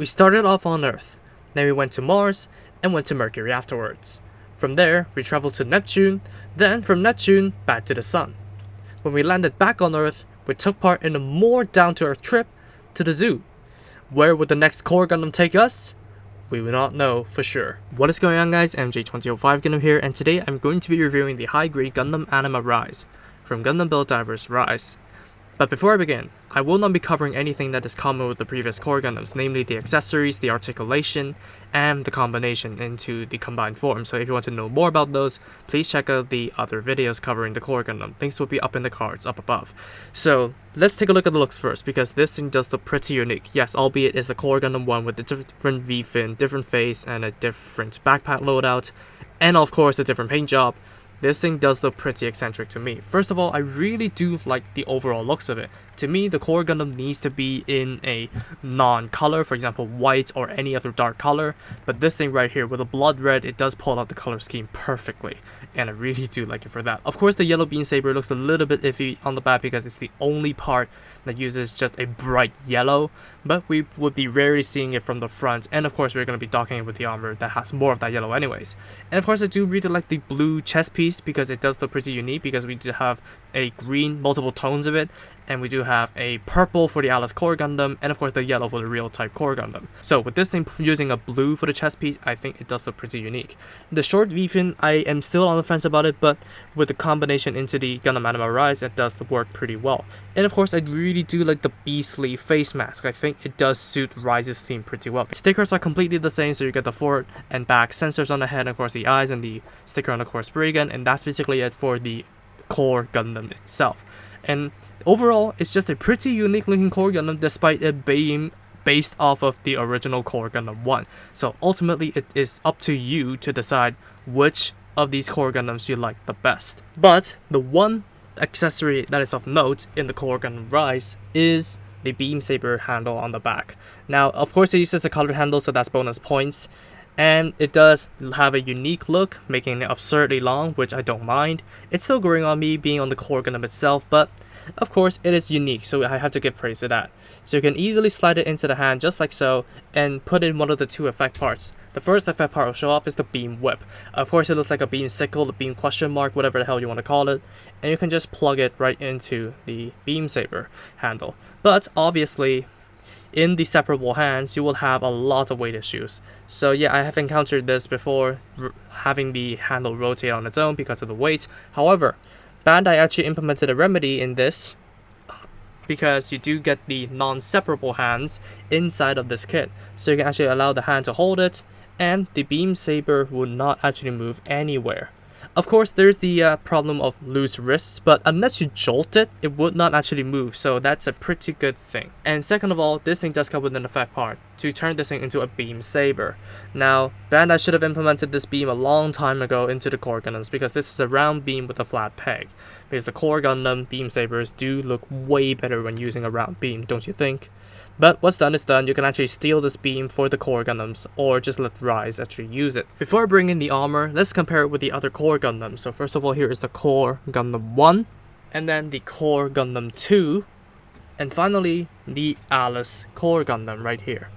We started off on Earth, then we went to Mars, and went to Mercury afterwards. From there, we traveled to Neptune, then from Neptune, back to the Sun. When we landed back on Earth, we took part in a more down-to-earth trip to the zoo. Where would the next core Gundam take us? We will not know for sure. What is going on, guys? MJ2005 Gundam here, and today I'm going to be reviewing the high-grade Gundam Anima Rize from Gundam Build Divers Rize. But before I begin, I will not be covering anything that is common with the previous core Gundams, namely the accessories, the articulation, and the combination into the combined form. So if you want to know more about those, please check out the other videos covering the core Gundam. Links will be up in the cards up above. So let's take a look at the looks first, because this thing does look pretty unique. Yes, albeit it's the core Gundam 1 with a different V-fin, different face, and a different backpack loadout, and of course a different paint job. This thing does look pretty eccentric to me. First of all, I really do like the overall looks of it. To me, the core Gundam needs to be in a non-color, for example white or any other dark color, but this thing right here with a blood red, it does pull out the color scheme perfectly, and I really do like it for that. Of course, the yellow beam saber looks a little bit iffy on the back because it's the only part that uses just a bright yellow, but we would be rarely seeing it from the front, and of course we're going to be docking it with the armor that has more of that yellow anyways. And of course I do really like the blue chest piece because it does look pretty unique, because we do have a green, multiple tones of it, and we do have a purple for the Alice core Gundam, and of course the yellow for the real type core Gundam. So with this thing using a blue for the chest piece, I think it does look pretty unique. The short V-fin, I am still on the fence about it, but with the combination into the Gundam Anima Rize, it does work pretty well. And of course I really do like the beastly face mask. I think it does suit Rize's theme pretty well. Stickers are completely the same, so you get the forward and back sensors on the head, and of course the eyes, and the sticker on the core spray gun, and that's basically it for the core Gundam itself. And overall, it's just a pretty unique looking core Gundam despite it being based off of the original core Gundam 1. So ultimately, it is up to you to decide which of these core Gundams you like the best. But the one accessory that is of note in the core Gundam Rize is the beam saber handle on the back. Now, of course, it uses a colored handle, so that's bonus points. And it does have a unique look, making it absurdly long, which I don't mind. It's still growing on me being on the core Gundam itself, but of course it is unique, so I have to give praise to that. So you can easily slide it into the hand just like so, and put in one of the two effect parts. The first effect part I'll show off is the beam whip. Of course it looks like a beam sickle, a beam question mark, whatever the hell you want to call it, and you can just plug it right into the beam saber handle. But obviously, in the separable hands, you will have a lot of weight issues. So yeah, I have encountered this before, having the handle rotate on its own because of the weight. However, Bandai actually implemented a remedy in this, because you do get the non-separable hands inside of this kit. So you can actually allow the hand to hold it, and the beam saber will not actually move anywhere. Of course, there's the problem of loose wrists, but unless you jolt it, it would not actually move, so that's a pretty good thing. And second of all, this thing does come with an effect part to turn this thing into a beam saber. Now, Bandai should have implemented this beam a long time ago into the core Gundams, because this is a round beam with a flat peg. Because the core Gundam beam sabers do look way better when using a round beam, don't you think? But what's done is done. You can actually steal this beam for the core Gundams, or just let Rize actually use it. Before I bring in the armor, let's compare it with the other core Gundams. So first of all, here is the core Gundam 1, and then the core Gundam 2, and finally the Alice core Gundam right here.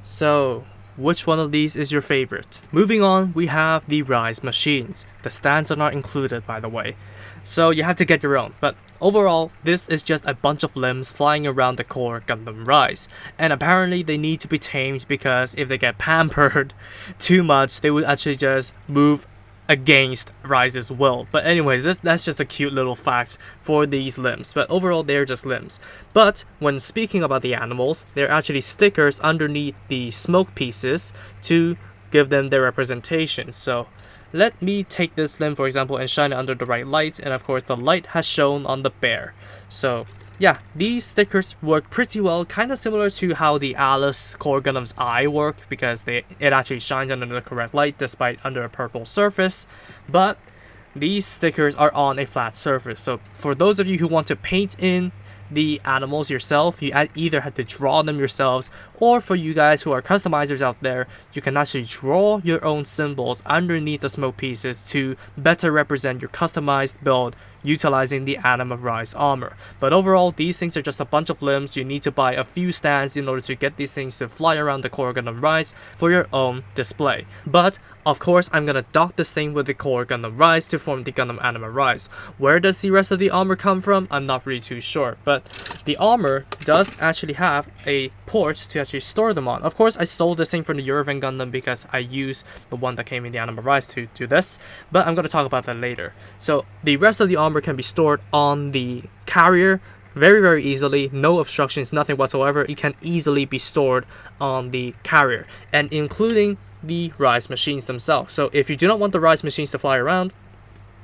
So which one of these is your favorite? Moving on, we have the Rize Machines. The stands are not included, by the way, so you have to get your own. But overall, this is just a bunch of limbs flying around the core Gundam Rize. And apparently they need to be tamed, because if they get pampered too much, they would actually just move against Rize's will. But anyways, that's just a cute little fact for these limbs, but overall they're just limbs. But when speaking about the animals, they're actually stickers underneath the smoke pieces to give them their representation. So let me take this limb for example and shine it under the right light, and of course the light has shown on the bear. So yeah, these stickers work pretty well, kind of similar to how the Alice core Gundam's eye work, because it actually shines under the correct light despite under a purple surface. But these stickers are on a flat surface, so for those of you who want to paint in the animals yourself, you either have to draw them yourselves, or for you guys who are customizers out there, you can actually draw your own symbols underneath the smoke pieces to better represent your customized build utilizing the Anima Rize armor. But overall, these things are just a bunch of limbs. You need to buy a few stands in order to get these things to fly around the core Gundam Rize for your own display. But of course, I'm gonna dock this thing with the core Gundam Rize to form the Gundam Anima Rize. Where does the rest of the armor come from? I'm not really too sure, but the armor does actually have a port to actually store them on. Of course, I stole this thing from the Eurovan Gundam because I used the one that came in the Anima Rize to do this, but I'm gonna talk about that later. So the rest of the armor can be stored on the carrier very easily, no obstructions, nothing whatsoever. It can easily be stored on the carrier, and including the Rize Machines themselves. So if you do not want the Rize Machines to fly around,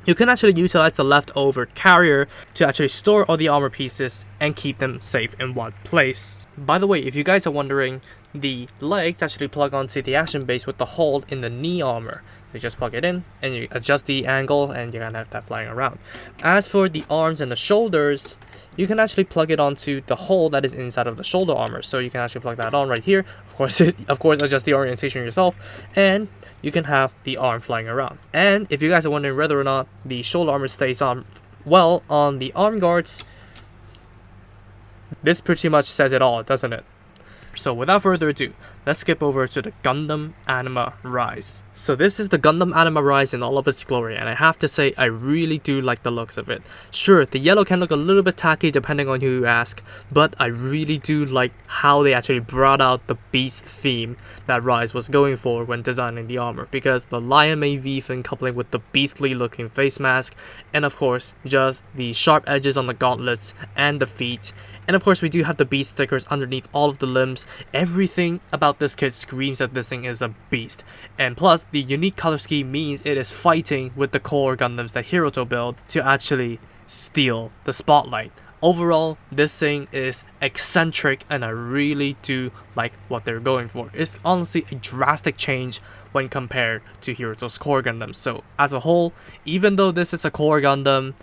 you can actually utilize the leftover carrier to actually store all the armor pieces and keep them safe in one place. By the way, if you guys are wondering, the legs actually plug onto the action base with the hole in the knee armor. You just plug it in and you adjust the angle and you're gonna have that flying around. As for the arms and the shoulders, you can actually plug it onto the hole that is inside of the shoulder armor. So you can actually plug that on right here. Of course, adjust the orientation yourself, and you can have the arm flying around. And if you guys are wondering whether or not the shoulder armor stays on well on the arm guards, this pretty much says it all, doesn't it? So without further ado, let's skip over to the Gundam Anima Rize. So this is the Gundam Anima Rize in all of its glory, and I have to say I really do like the looks of it. Sure, the yellow can look a little bit tacky depending on who you ask, but I really do like how they actually brought out the beast theme that Rize was going for when designing the armor, because the lion mane V fin coupling with the beastly looking face mask, and of course just the sharp edges on the gauntlets and the feet. And of course we do have the beast stickers underneath all of the limbs. Everything about this kit screams that this thing is a beast. And plus, the unique color scheme means it is fighting with the core Gundams that Hiroto built to actually steal the spotlight. Overall, this thing is eccentric and I really do like what they're going for. It's honestly a drastic change when compared to Hiroto's core Gundam. So as a whole, even though this is a core Gundam,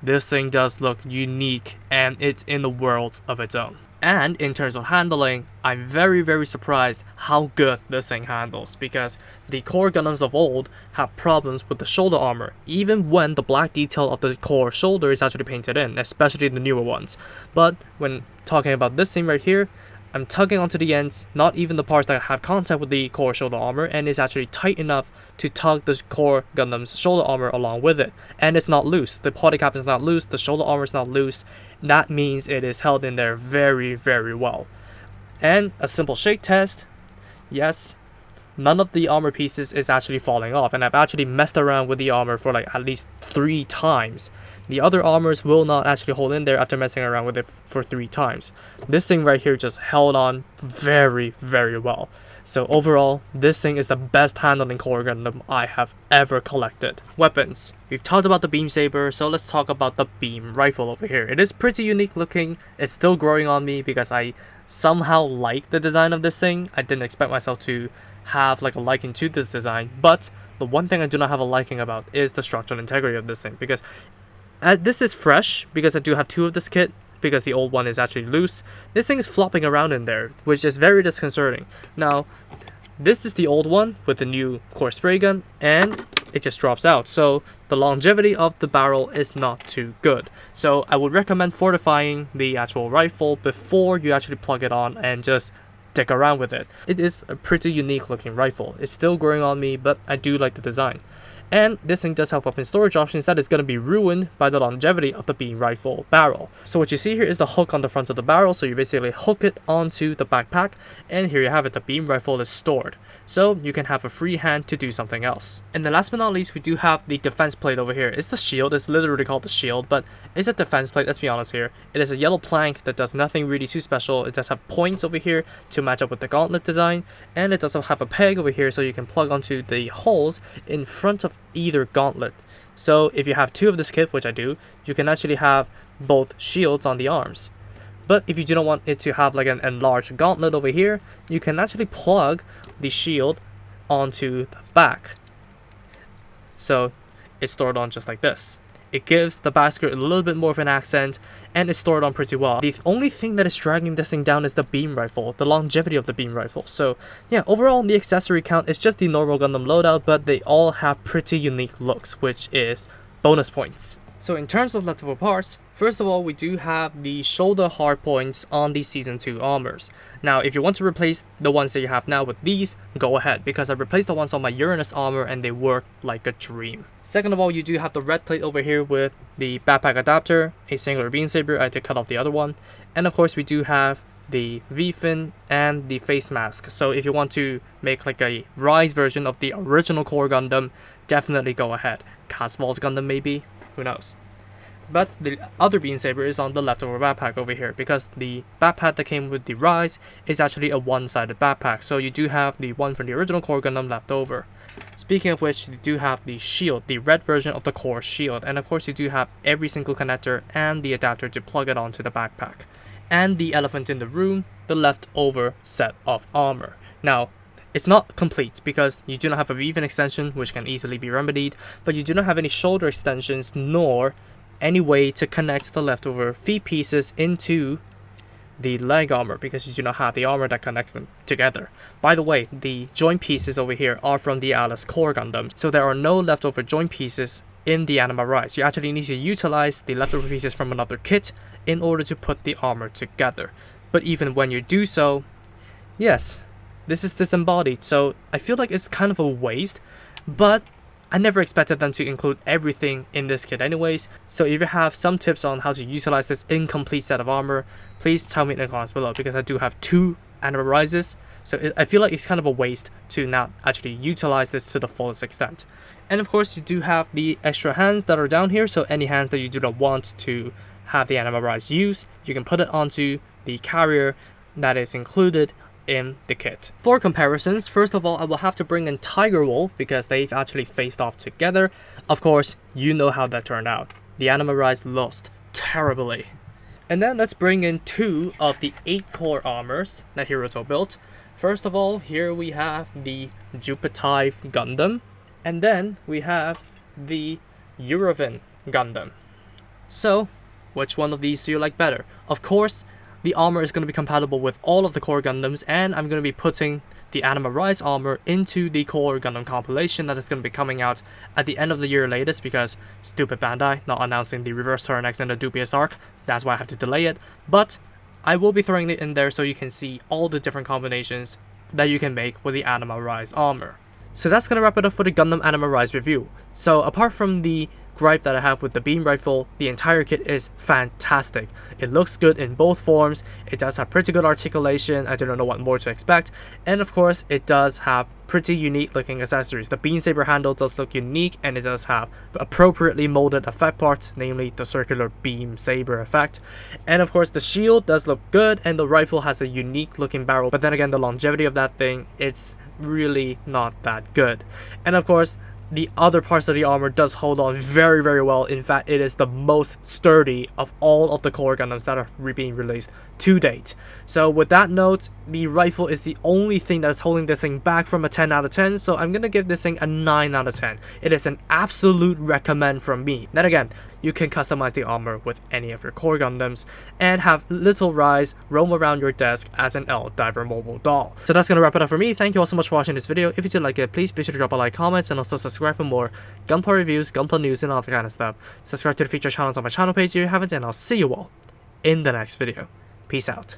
this thing does look unique and it's in a world of its own. And in terms of handling, I'm very surprised how good this thing handles, because the core Gundams of old have problems with the shoulder armor, even when the black detail of the core shoulder is actually painted in, especially the newer ones. But when talking about this thing right here, I'm tugging onto the ends, not even the parts that have contact with the core shoulder armor, and it's actually tight enough to tug the core Gundam's shoulder armor along with it. And it's not loose. The body cap is not loose, the shoulder armor is not loose. That means it is held in there very well. And a simple shake test, yes, none of the armor pieces is actually falling off, and I've actually messed around with the armor for like at least 3 times. The other armors will not actually hold in there after messing around with it for 3 times. This thing right here just held on very well. So overall, this thing is the best handling core Gundam I have ever collected. Weapons. We've talked about the beam saber, so let's talk about the beam rifle over here. It is pretty unique looking. It's still growing on me because I somehow like the design of this thing. I didn't expect myself to have like a liking to this design, but the one thing I do not have a liking about is the structural integrity of this thing, because this is fresh because I do have 2 of this kit, because the old one is actually loose. This thing is flopping around in there, which is very disconcerting. Now, this is the old one with the new core spray gun, and it just drops out. So the longevity of the barrel is not too good. So I would recommend fortifying the actual rifle before you actually plug it on and just dick around with it. It is a pretty unique looking rifle. It's still growing on me, but I do like the design. And this thing does have weapon storage options that is going to be ruined by the longevity of the beam rifle barrel. So what you see here is the hook on the front of the barrel, so you basically hook it onto the backpack, and here you have it, the beam rifle is stored. So you can have a free hand to do something else. And then last but not least, we do have the defense plate over here. It's the shield, it's literally called the shield, but it's a defense plate, let's be honest here. It is a yellow plank that does nothing really too special. It does have points over here to match up with the gauntlet design, and it does have a peg over here so you can plug onto the holes in front of either gauntlet. So if you have 2 of this kit, which I do, you can actually have both shields on the arms. But if you do not want it to have like an enlarged gauntlet over here, you can actually plug the shield onto the back. So it's stored on just like this. It gives the basket a little bit more of an accent, and it's stored on pretty well. The only thing that is dragging this thing down is the beam rifle, the longevity of the beam rifle. So yeah, overall the accessory count is just the normal Gundam loadout, but they all have pretty unique looks, which is bonus points. So in terms of leftover parts, first of all, we do have the shoulder hard points on the Season 2 armors. Now, if you want to replace the ones that you have now with these, go ahead, because I replaced the ones on my Uranus armor and they work like a dream. Second of all, you do have the red plate over here with the backpack adapter, a singular beam saber, I did cut off the other one, and of course we do have the V-fin and the face mask. So if you want to make like a Rize version of the original core Gundam, definitely go ahead. Casval's Gundam maybe? Who knows? But the other beam saber is on the leftover backpack over here, because the backpack that came with the Rize is actually a one-sided backpack, so you do have the one from the original core Gundam left over. Speaking of which, you do have the shield, the red version of the core shield, and of course you do have every single connector and the adapter to plug it onto the backpack. And the elephant in the room, the leftover set of armor. Now, it's not complete because you do not have a V-fin extension, which can easily be remedied, but you do not have any shoulder extensions nor any way to connect the leftover feet pieces into the leg armor, because you do not have the armor that connects them together. By the way, the joint pieces over here are from the Alice core Gundam, so there are no leftover joint pieces in the Anima Rize. You actually need to utilize the leftover pieces from another kit in order to put the armor together. But even when you do so, yes, this is disembodied, so I feel like it's kind of a waste, but I never expected them to include everything in this kit anyways. So if you have some tips on how to utilize this incomplete set of armor, please tell me in the comments below, because I do have 2 Anima Rizes, so I feel like it's kind of a waste to not actually utilize this to the fullest extent. And of course you do have the extra hands that are down here, so any hands that you do not want to have the Anima Rize use, you can put it onto the carrier that is included in the kit. For comparisons, first of all, I will have to bring in Tiger Wolf because they've actually faced off together. Of course, you know how that turned out. The Anima Rize lost terribly. And then let's bring in 2 of the 8 core armors that Hiroto built. First of all, here we have the Jupiter Gundam, and then we have the Eurovin Gundam. So, which one of these do you like better? Of course, the armor is going to be compatible with all of the core Gundams, and I'm going to be putting the Anima Rize armor into the core Gundam compilation that is going to be coming out at the end of the year latest, because stupid Bandai not announcing the Reverse Turn X and the Dubious Arc. That's why I have to delay it, but I will be throwing it in there so you can see all the different combinations that you can make with the Anima Rize armor. So that's going to wrap it up for the Gundam Anima Rize review. So apart from the gripe that I have with the beam rifle, the entire kit is fantastic. It looks good in both forms, it does have pretty good articulation, I do not know what more to expect, and of course it does have pretty unique looking accessories. The beam saber handle does look unique, and it does have appropriately molded effect parts, namely the circular beam saber effect. And of course the shield does look good, and the rifle has a unique looking barrel, but then again the longevity of that thing, it's really not that good. And of course the other parts of the armor does hold on very, very well. In fact, it is the most sturdy of all of the core Gundams that are being released to date. So with that note, the rifle is the only thing that is holding this thing back from a 10 out of 10, so I'm gonna give this thing a 9 out of 10. It is an absolute recommend from me. Then again, you can customize the armor with any of your core Gundams and have little Rize roam around your desk as an L-Diver mobile doll. So that's gonna wrap it up for me. Thank you all so much for watching this video. If you did like it, please be sure to drop a like, comment, and also subscribe for more Gunpla reviews, Gunpla news, and all that kind of stuff. Subscribe to the featured channels on my channel page if you haven't, and I'll see you all in the next video. Peace out.